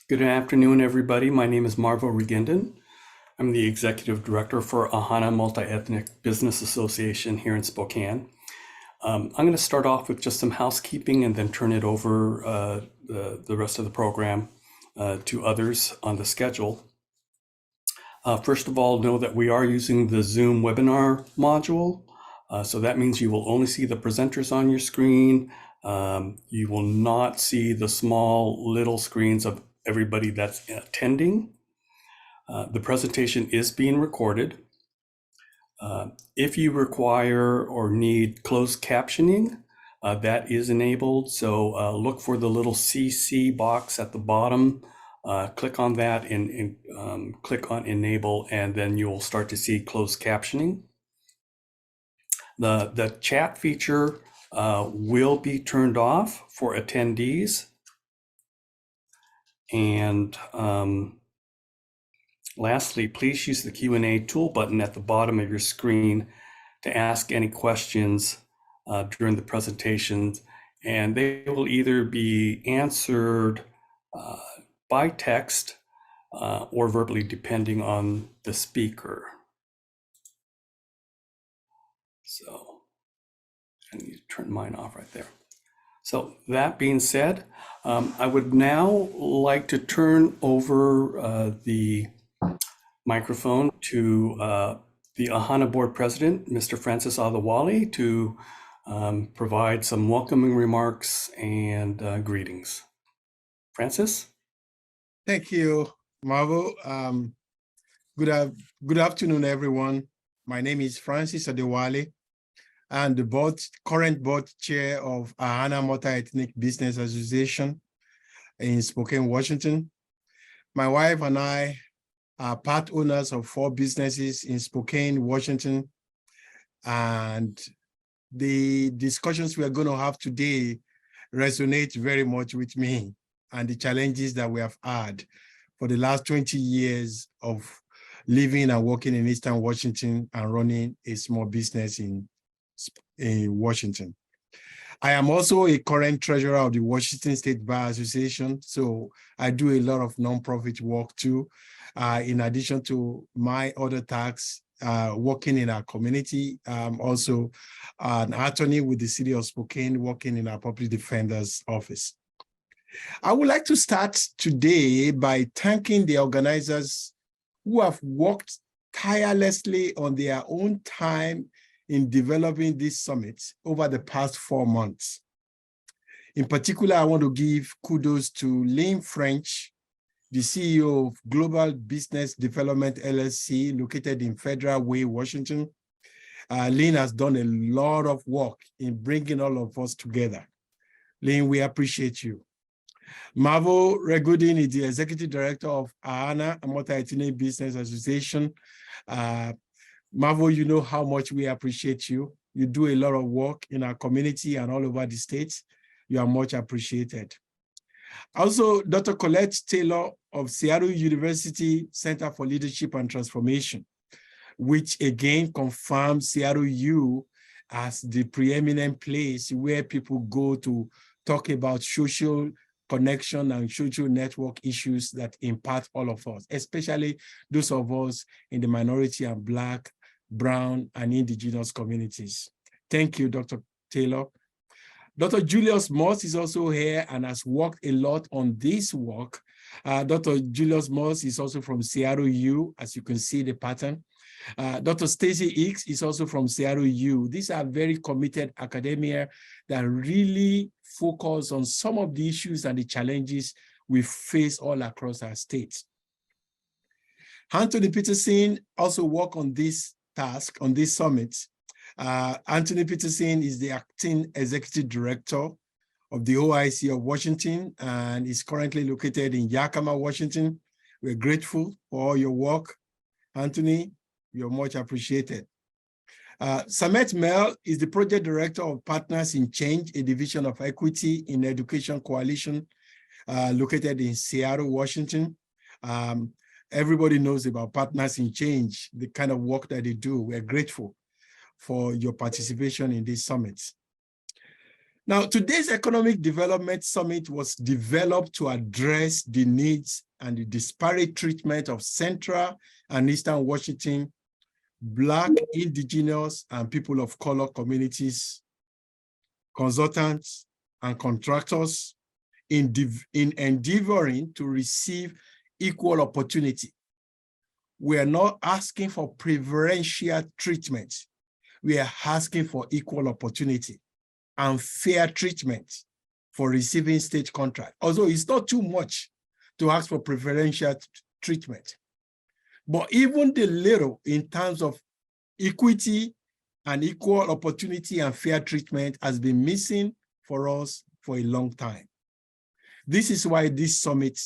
Good afternoon, everybody. My name is Marvo Regendon. I'm the Executive Director for AHANA Multi-Ethnic Business Association here in Spokane. I'm going to start off with just some housekeeping and then turn it over the rest of the program to others on the schedule. First of all, know that we are using the Zoom webinar module. So that means you will only see the presenters on your screen. You will not see the small little screens of everybody that's attending. The presentation is being recorded. If you require or need closed captioning, that is enabled. So look for the little CC box at the bottom. Click on that and click on enable, and then you'll start to see closed captioning. The chat feature will be turned off for attendees. And lastly, please use the Q&A tool button at the bottom of your screen to ask any questions during the presentations, and they will either be answered by text or verbally, depending on the speaker. So I need to turn mine off right there. So that being said, I would now like to turn over the microphone to the AHANA Board President, Mr. Francis Adewale, to provide some welcoming remarks and greetings. Francis? Thank you, Marvo. Good afternoon, everyone. My name is Francis Adewale. I'm the current board chair of AHANA Multi-Ethnic Business Association in Spokane, Washington. My wife and I are part owners of 4 businesses in Spokane, Washington. And the discussions we are going to have today resonate very much with me and the challenges that we have had for the last 20 years of living and working in Eastern Washington and running a small business in Washington. I am also a current treasurer of the Washington State Bar Association, so I do a lot of nonprofit work too, in addition to my other tasks, working in our community. I'm also an attorney with the city of Spokane, working in our public defender's office. I would like to start today by thanking the organizers who have worked tirelessly on their own time in developing this summit over the past 4 months. In particular, I want to give kudos to Lynn French, the CEO of Global Business Development LLC, located in Federal Way, Washington. Lynn has done a lot of work in bringing all of us together. Lynn, we appreciate you. Marvo Regudin is the Executive Director of AHANA, a Multi-Ethnic Business Association. Marvo, you know how much we appreciate you. You do a lot of work in our community and all over the state. You are much appreciated. Also, Dr. Colette Taylor of Seattle University Center for Leadership and Transformation, which again confirms Seattle U as the preeminent place where people go to talk about social connection and social network issues that impact all of us, especially those of us in the minority and Black, Brown, and Indigenous communities. Thank you, Dr. Taylor. Dr. Julius Moss is also here and has worked a lot on this work. Dr. Julius Moss is also from Seattle U, as you can see the pattern. Dr. Stacy Hicks is also from Seattle U. These are very committed academia that really focus on some of the issues and the challenges we face all across our state. Anthony Peterson also worked on this task, on this summit. Anthony Peterson is the acting executive director of the OIC of Washington and is currently located in Yakima, Washington. We're grateful for all your work. Anthony, you're much appreciated. Samet Mel is the project director of Partners in Change, a division of Equity in Education Coalition, located in Seattle, Washington. Everybody knows about Partners in Change, the kind of work that they do. We're grateful for your participation in this summit. Now, today's Economic Development Summit was developed to address the needs and the disparate treatment of Central and Eastern Washington, Black, Indigenous, and people of color communities, consultants, and contractors in endeavoring to receive equal opportunity. We are not asking for preferential treatment. We are asking for equal opportunity and fair treatment for receiving state contract. Although it's not too much to ask for preferential treatment. But even the little in terms of equity and equal opportunity and fair treatment has been missing for us for a long time. This is why this summit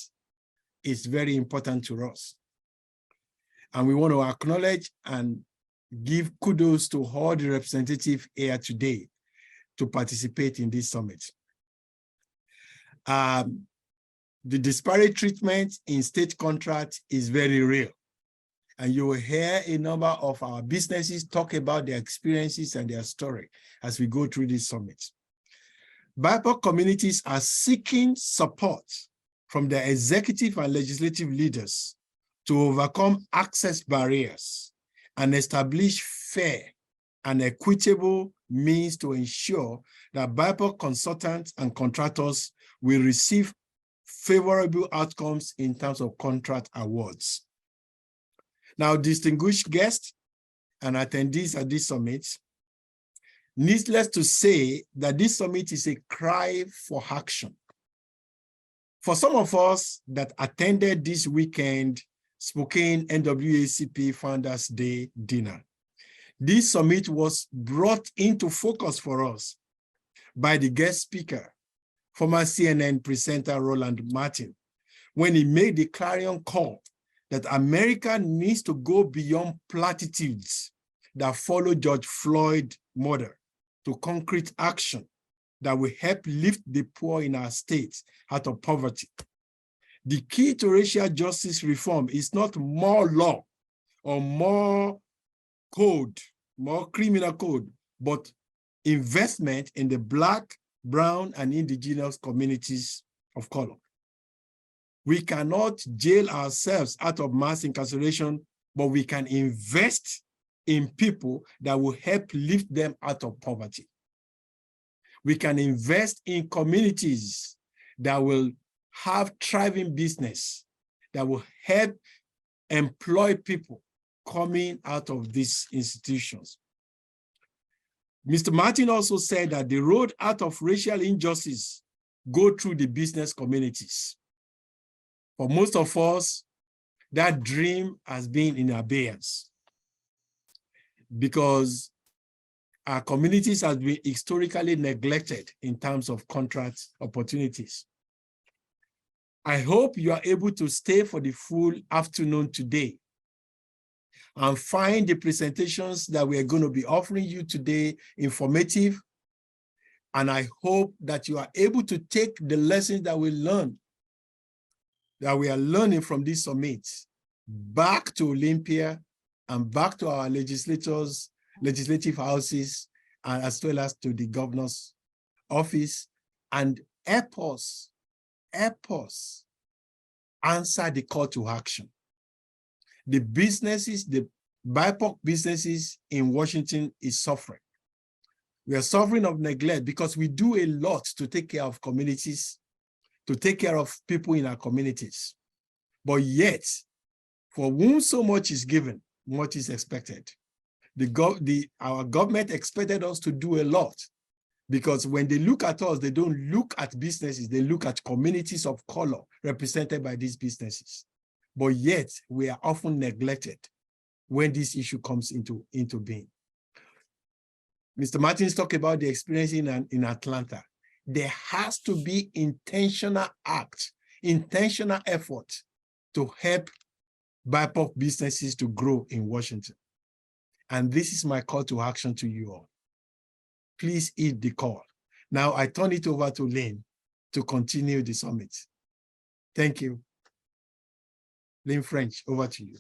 is very important to us. And we want to acknowledge and give kudos to all the representatives here today to participate in this summit. The disparate treatment in state contract is very real. And you will hear a number of our businesses talk about their experiences and their story as we go through this summit. BIPOC communities are seeking support from their executive and legislative leaders to overcome access barriers and establish fair and equitable means to ensure that BIPOC consultants and contractors will receive favorable outcomes in terms of contract awards. Now, distinguished guests and attendees at this summit, needless to say that this summit is a cry for action. For some of us that attended this weekend Spokane NAACP Founders Day dinner, this summit was brought into focus for us by the guest speaker, former CNN presenter Roland Martin, when he made the clarion call that America needs to go beyond platitudes that follow George Floyd's murder to concrete action that will help lift the poor in our state out of poverty. The key to racial justice reform is not more law or more code, more criminal code, but investment in the Black, brown, and indigenous communities of color. We cannot jail ourselves out of mass incarceration, but we can invest in people that will help lift them out of poverty. We can invest in communities that will have thriving business, that will help employ people coming out of these institutions. Mr. Martin also said that the road out of racial injustice go through the business communities. For most of us, that dream has been in abeyance because our communities have been historically neglected in terms of contract opportunities. I hope you are able to stay for the full afternoon today and find the presentations that we are going to be offering you today informative. And I hope that you are able to take the lessons that we learned, that we are learning from this summit, back to Olympia and back to our legislators, legislative houses, and as well as to the governor's office, and help us answer the call to action. The businesses, the BIPOC businesses in Washington is suffering. We are suffering of neglect because we do a lot to take care of communities, to take care of people in our communities. But yet, for whom so much is given, much is expected. Our government expected us to do a lot because when they look at us, they don't look at businesses, they look at communities of color represented by these businesses. But yet, we are often neglected when this issue comes into being. Mr. Martins talked about the experience in Atlanta. There has to be intentional act, intentional effort to help BIPOC businesses to grow in Washington. And this is my call to action to you all. Please heed the call. Now I turn it over to Lynn to continue the summit. Thank you. Lynn French, over to you.